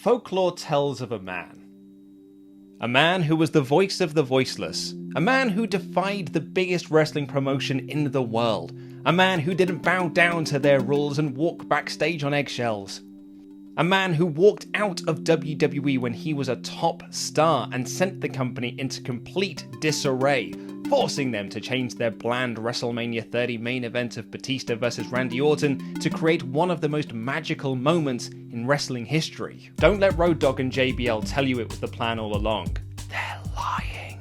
folklore tells of a man. A man who was the voice of the voiceless. A man who defied the biggest wrestling promotion in the world. A man who didn't bow down to their rules and walk backstage on eggshells. A man who walked out of WWE when he was a top star and sent the company into complete disarray, forcing them to change their bland WrestleMania 30 main event of Batista vs Randy Orton to create one of the most magical moments in wrestling history. Don't let Road Dogg and JBL tell you it was the plan all along. They're lying.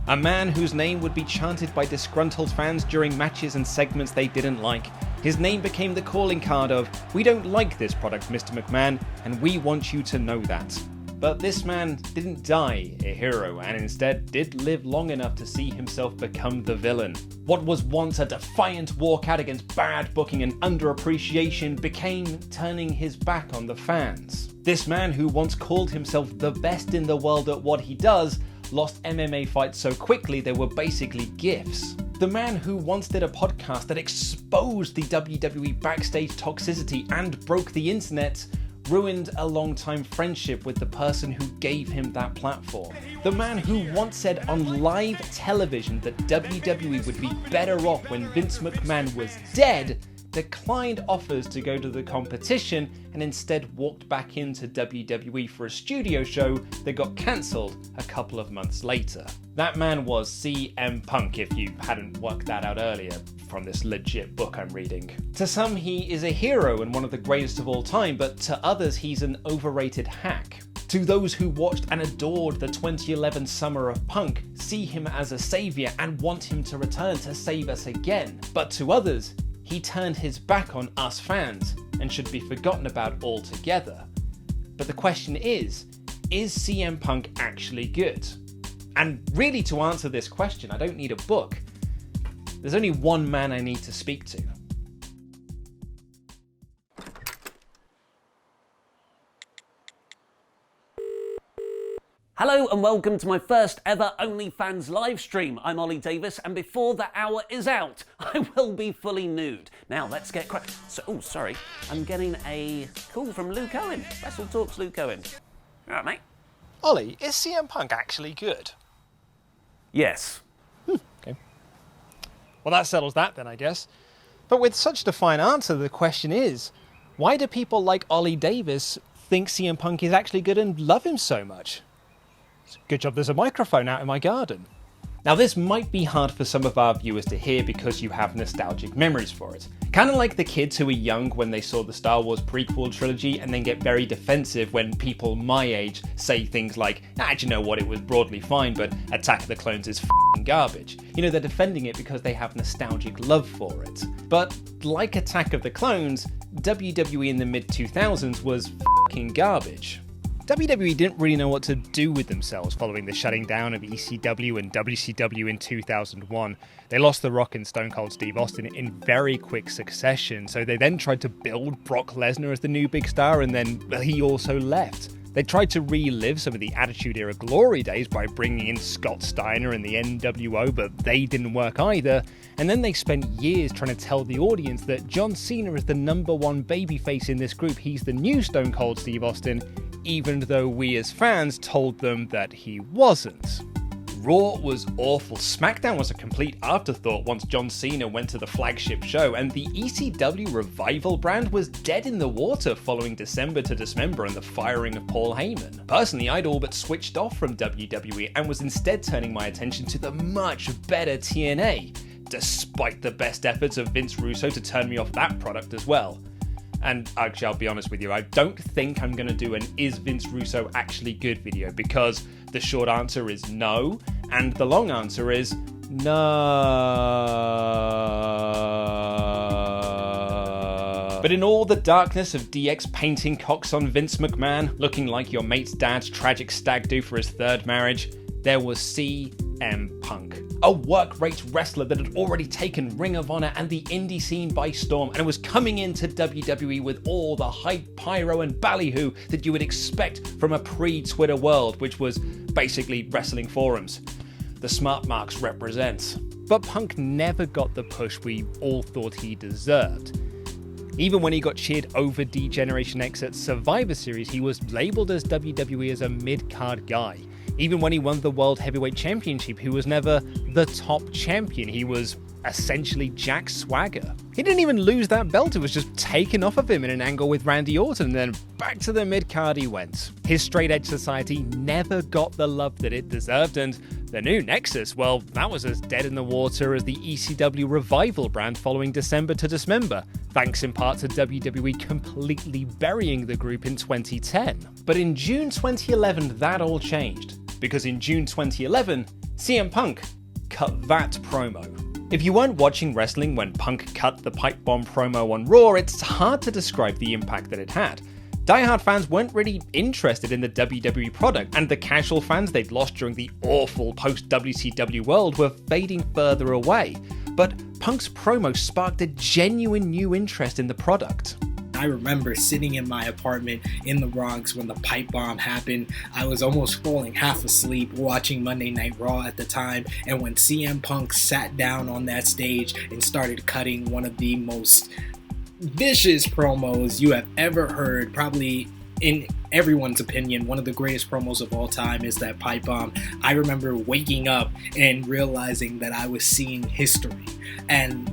A man whose name would be chanted by disgruntled fans during matches and segments they didn't like. His name became the calling card of, "We don't like this product, Mr. McMahon, and we want you to know that." But this man didn't die a hero, and instead did live long enough to see himself become the villain. What was once a defiant walkout against bad booking and underappreciation became turning his back on the fans. This man, who once called himself the best in the world at what he does, lost MMA fights so quickly they were basically gifs. The man who once did a podcast that exposed the WWE backstage toxicity and broke the internet, ruined a long-time friendship with the person who gave him that platform. The man who once said on live television that WWE would be better off when Vince McMahon was dead, declined offers to go to the competition and instead walked back into WWE for a studio show that got cancelled a couple of months later. That man was CM Punk, if you hadn't worked that out earlier from this legit book I'm reading. To some, he is a hero and one of the greatest of all time, but to others, he's an overrated hack. To those who watched and adored the 2011 Summer of Punk, see him as a saviour and want him to return to save us again. But to others, he turned his back on us fans and should be forgotten about altogether. But the question is CM Punk actually good? And really, to answer this question, I don't need a book. There's only one man I need to speak to. Hello and welcome to my first ever OnlyFans live stream. I'm Oli Davis, and before the hour is out, I will be fully nude. Now let's get sorry. I'm getting a call from Luke Owen. Wrestle Talks Luke Owen. All right, mate. Ollie, is CM Punk actually good? Yes. Okay. Well, that settles that then, I guess. But with such a defined answer, the question is, why do people like Oli Davis think CM Punk is actually good and love him so much? It's a good job there's a microphone out in my garden. Now, this might be hard for some of our viewers to hear because you have nostalgic memories for it. Kind of like the kids who were young when they saw the Star Wars prequel trilogy and then get very defensive when people my age say things like, do you know what, it was broadly fine, but Attack of the Clones is f***ing garbage. You know, they're defending it because they have nostalgic love for it. But like Attack of the Clones, WWE in the mid-2000s was f***ing garbage. WWE didn't really know what to do with themselves following the shutting down of ECW and WCW in 2001. They lost The Rock and Stone Cold Steve Austin in very quick succession, so they then tried to build Brock Lesnar as the new big star, and then he also left. They tried to relive some of the Attitude Era glory days by bringing in Scott Steiner and the NWO, but they didn't work either. And then they spent years trying to tell the audience that John Cena is the number one babyface in this group. He's the new Stone Cold Steve Austin, even though we as fans told them that he wasn't. Raw was awful. SmackDown was a complete afterthought once John Cena went to the flagship show, and the ECW Revival brand was dead in the water following December to Dismember and the firing of Paul Heyman. Personally, I'd all but switched off from WWE and was instead turning my attention to the much better TNA, despite the best efforts of Vince Russo to turn me off that product as well. And actually, I'll be honest with you, I don't think I'm going to do an Is Vince Russo Actually Good video, because the short answer is no, and the long answer is no. But in all the darkness of DX painting cocks on Vince McMahon, looking like your mate's dad's tragic stag do for his third marriage, there was CM Punk. A work-rate wrestler that had already taken Ring of Honor and the indie scene by storm, and was coming into WWE with all the hype, pyro and ballyhoo that you would expect from a pre-Twitter world, which was basically wrestling forums. The smart marks represent. But Punk never got the push we all thought he deserved. Even when he got cheered over D-Generation X at Survivor Series, he was labeled as WWE as a mid-card guy. Even when he won the World Heavyweight Championship, he was never the top champion. He was essentially Jack Swagger. He didn't even lose that belt, it was just taken off of him in an angle with Randy Orton, and then back to the mid-card he went. His straight edge society never got the love that it deserved, and the new Nexus, well, that was as dead in the water as the ECW Revival brand following December to Dismember, thanks in part to WWE completely burying the group in 2010. But in June 2011, that all changed, because in June 2011, CM Punk cut that promo. If you weren't watching wrestling when Punk cut the pipe bomb promo on Raw, it's hard to describe the impact that it had. Die-hard fans weren't really interested in the WWE product, and the casual fans they'd lost during the awful post-WCW world were fading further away. But Punk's promo sparked a genuine new interest in the product. I remember sitting in my apartment in the Bronx when the pipe bomb happened. I was almost falling half asleep watching Monday Night Raw at the time, and when CM Punk sat down on that stage and started cutting one of the most vicious promos you have ever heard, probably in everyone's opinion, one of the greatest promos of all time is that pipe bomb. I remember waking up and realizing that I was seeing history.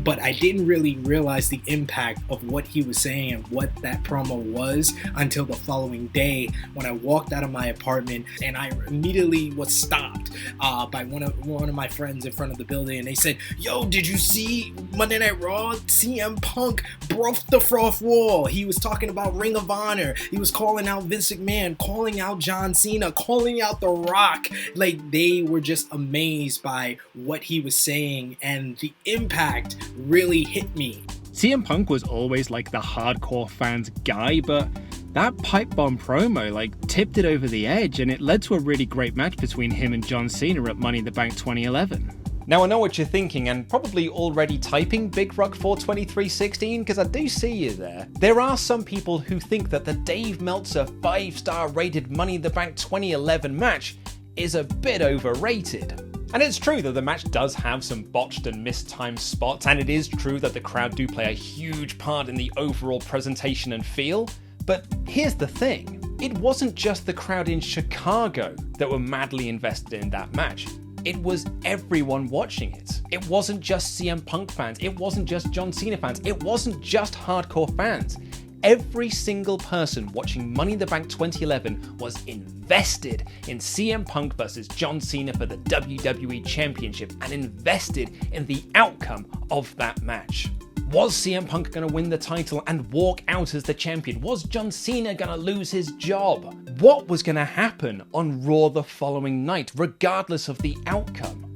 But I didn't really realize the impact of what he was saying and what that promo was until the following day when I walked out of my apartment, and I immediately was stopped by one of my friends in front of the building, and they said, "Yo, did you see Monday Night Raw? CM Punk broke the fourth wall. He was talking about Ring of Honor. He was calling out Vince McMahon, calling out John Cena, calling out The Rock." Like, they were just amazed by what he was saying, and the impact really hit me. CM Punk was always like the hardcore fans guy, but that pipe bomb promo tipped it over the edge, and it led to a really great match between him and John Cena at Money in the Bank 2011. Now I know what you're thinking, and probably already typing Big Rock 42316, because I do see you there. There are some people who think that the Dave Meltzer 5-star rated Money in the Bank 2011 match is a bit overrated. And it's true that the match does have some botched and mistimed spots, and it is true that the crowd do play a huge part in the overall presentation and feel. But here's the thing, it wasn't just the crowd in Chicago that were madly invested in that match. It was everyone watching it. It wasn't just CM Punk fans, it wasn't just John Cena fans, it wasn't just hardcore fans. Every single person watching Money in the Bank 2011 was invested in CM Punk versus John Cena for the WWE Championship and invested in the outcome of that match. Was CM Punk going to win the title and walk out as the champion? Was John Cena going to lose his job? What was going to happen on Raw the following night, regardless of the outcome?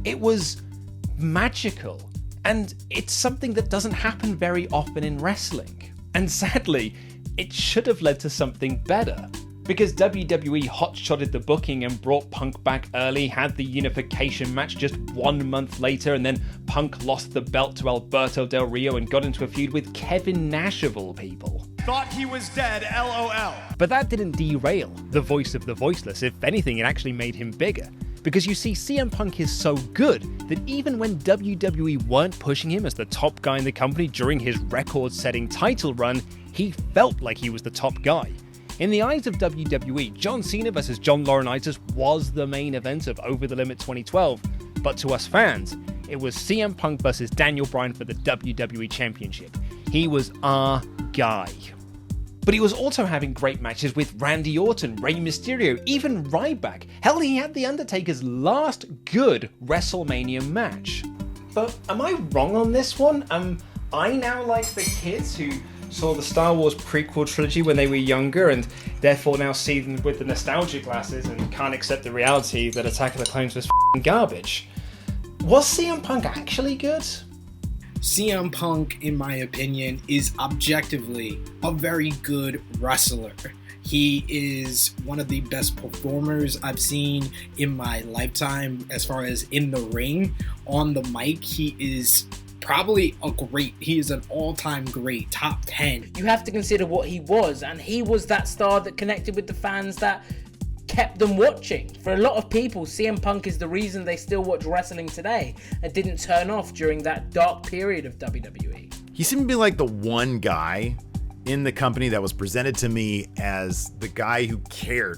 It was magical, and it's something that doesn't happen very often in wrestling. And sadly, it should have led to something better, because WWE hot-shotted the booking and brought Punk back early, had the unification match just 1 month later, and then Punk lost the belt to Alberto Del Rio and got into a feud with Kevin Nash of all people. Thought he was dead, LOL. But that didn't derail the voice of the voiceless. If anything, it actually made him bigger. Because you see, CM Punk is so good that even when WWE weren't pushing him as the top guy in the company during his record-setting title run, he felt like he was the top guy. In the eyes of WWE, John Cena vs. John Laurinaitis was the main event of Over the Limit 2012, but to us fans, it was CM Punk vs. Daniel Bryan for the WWE Championship. He was our guy. But he was also having great matches with Randy Orton, Rey Mysterio, even Ryback. Hell, he had The Undertaker's last good WrestleMania match. But am I wrong on this one? Am I now like the kids who saw the Star Wars prequel trilogy when they were younger and therefore now see them with the nostalgia glasses and can't accept the reality that Attack of the Clones was f***ing garbage? Was CM Punk actually good? CM Punk, in my opinion, is objectively a very good wrestler. He is one of the best performers I've seen in my lifetime as far as in the ring. On the mic, he is probably he is an all-time great, top 10. You have to consider what he was, and he was that star that connected with the fans that kept them watching. For a lot of people, CM Punk is the reason they still watch wrestling today and didn't turn off during that dark period of WWE. He seemed to be like the one guy in the company that was presented to me as the guy who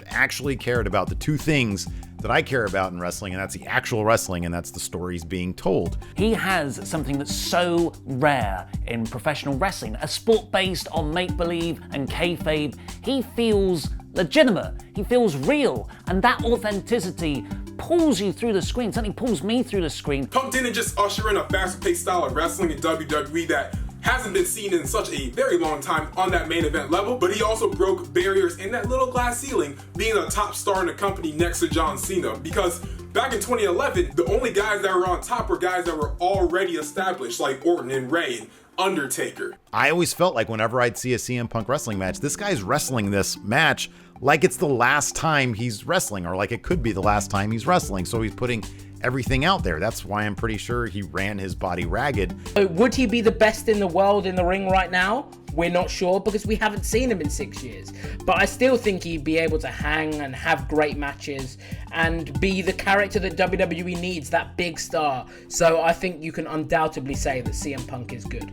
actually cared about the two things that I care about in wrestling, and that's the actual wrestling, and that's the stories being told. He has something that's so rare in professional wrestling, a sport based on make-believe and kayfabe. He feels legitimate, he feels real, and that authenticity pulls you through the screen, certainly pulls me through the screen. Punk didn't just usher in a faster-paced style of wrestling in WWE that hasn't been seen in such a very long time on that main event level, but he also broke barriers in that little glass ceiling, being a top star in the company next to John Cena. Because back in 2011, the only guys that were on top were guys that were already established, like Orton and Ray and Undertaker. I always felt like whenever I'd see a CM Punk wrestling match, this guy's wrestling this match like it's the last time he's wrestling, or like it could be the last time he's wrestling. So he's putting everything out there. That's why I'm pretty sure he ran his body ragged. So would he be the best in the world in the ring right now? We're not sure because we haven't seen him in 6 years. But I still think he'd be able to hang and have great matches and be the character that WWE needs, that big star. So I think you can undoubtedly say that CM Punk is good.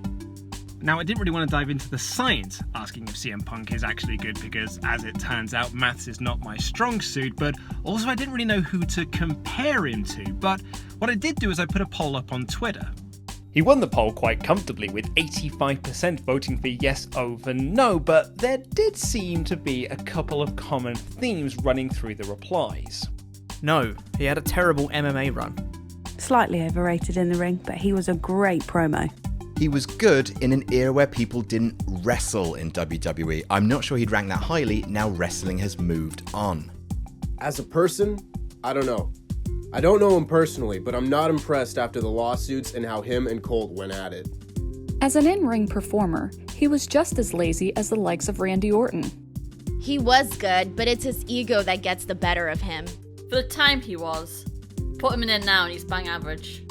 Now, I didn't really want to dive into the science asking if CM Punk is actually good because, as it turns out, maths is not my strong suit, but also I didn't really know who to compare him to. But what I did do is I put a poll up on Twitter. He won the poll quite comfortably, with 85% voting for yes over no, but there did seem to be a couple of common themes running through the replies. No, he had a terrible MMA run. Slightly overrated in the ring, but he was a great promo. He was good in an era where people didn't wrestle in WWE. I'm not sure he'd rank that highly, now wrestling has moved on. As a person, I don't know. I don't know him personally, but I'm not impressed after the lawsuits and how him and Colt went at it. As an in-ring performer, he was just as lazy as the likes of Randy Orton. He was good, but it's his ego that gets the better of him. For the time he was. Put him in now and he's bang average.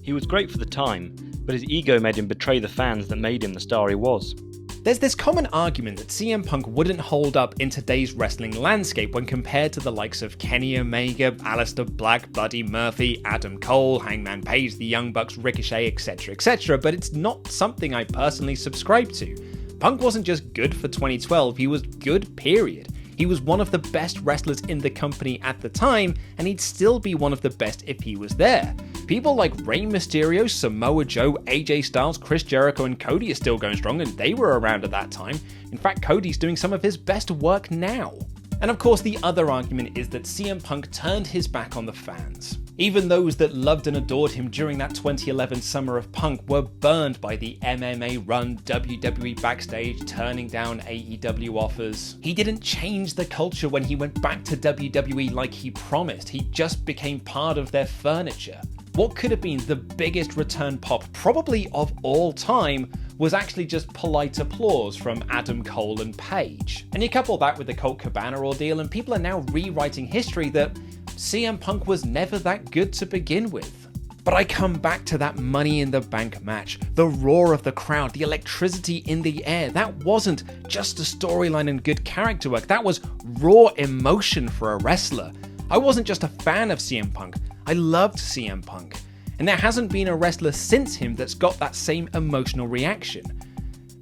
He was great for the time, but his ego made him betray the fans that made him the star he was. There's this common argument that CM Punk wouldn't hold up in today's wrestling landscape when compared to the likes of Kenny Omega, Aleister Black, Buddy Murphy, Adam Cole, Hangman Page, the Young Bucks, Ricochet, etc, but it's not something I personally subscribe to. Punk wasn't just good for 2012, he was good, period. He was one of the best wrestlers in the company at the time, and he'd still be one of the best if he was there. People like Rey Mysterio, Samoa Joe, AJ Styles, Chris Jericho, and Cody are still going strong, and they were around at that time. In fact, Cody's doing some of his best work now. And of course, the other argument is that CM Punk turned his back on the fans. Even those that loved and adored him during that 2011 Summer of Punk were burned by the MMA run, WWE backstage, turning down AEW offers. He didn't change the culture when he went back to WWE like he promised. He just became part of their furniture. What could have been the biggest return pop, probably of all time, was actually just polite applause from Adam Cole and Page. And you couple that with the Colt Cabana ordeal, and people are now rewriting history that CM Punk was never that good to begin with. But I come back to that Money in the Bank match, the roar of the crowd, the electricity in the air. That wasn't just a storyline and good character work, that was raw emotion for a wrestler. I wasn't just a fan of CM Punk, I loved CM Punk. And there hasn't been a wrestler since him that's got that same emotional reaction.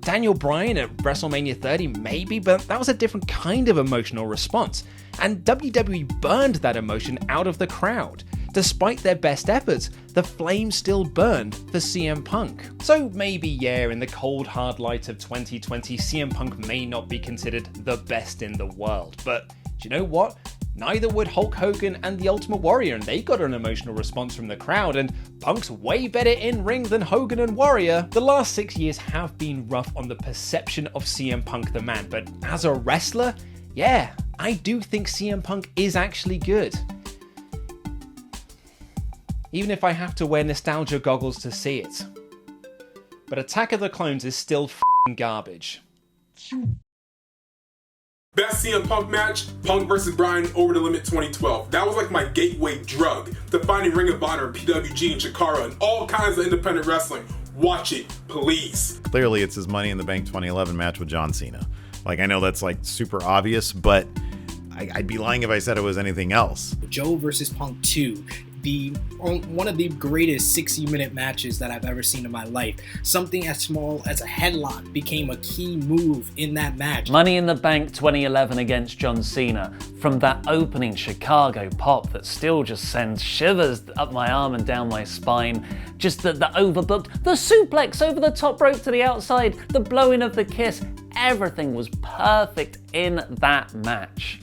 Daniel Bryan at WrestleMania 30 maybe, but that was a different kind of emotional response. And WWE burned that emotion out of the crowd. Despite their best efforts, the flame still burned for CM Punk. So maybe, yeah, in the cold hard light of 2020, CM Punk may not be considered the best in the world. But do you know what? Neither would Hulk Hogan and the Ultimate Warrior, and they got an emotional response from the crowd, and Punk's way better in ring than Hogan and Warrior. The last 6 years have been rough on the perception of CM Punk the man, but as a wrestler, yeah, I do think CM Punk is actually good. Even if I have to wear nostalgia goggles to see it. But Attack of the Clones is still f***ing garbage. Best CM Punk match, Punk vs. Bryan Over the Limit 2012. That was like my gateway drug to finding Ring of Honor, PWG, and Chikara, and all kinds of independent wrestling. Watch it, please. Clearly, it's his Money in the Bank 2011 match with John Cena. Like, I know that's like super obvious, but I'd be lying if I said it was anything else. Joe versus Punk 2. one of the greatest 60-minute matches that I've ever seen in my life. Something as small as a headlock became a key move in that match. Money in the Bank 2011 against John Cena. From that opening Chicago pop that still just sends shivers up my arm and down my spine. Just the overbooked, the suplex over the top rope to the outside, the blowing of the kiss. Everything was perfect in that match.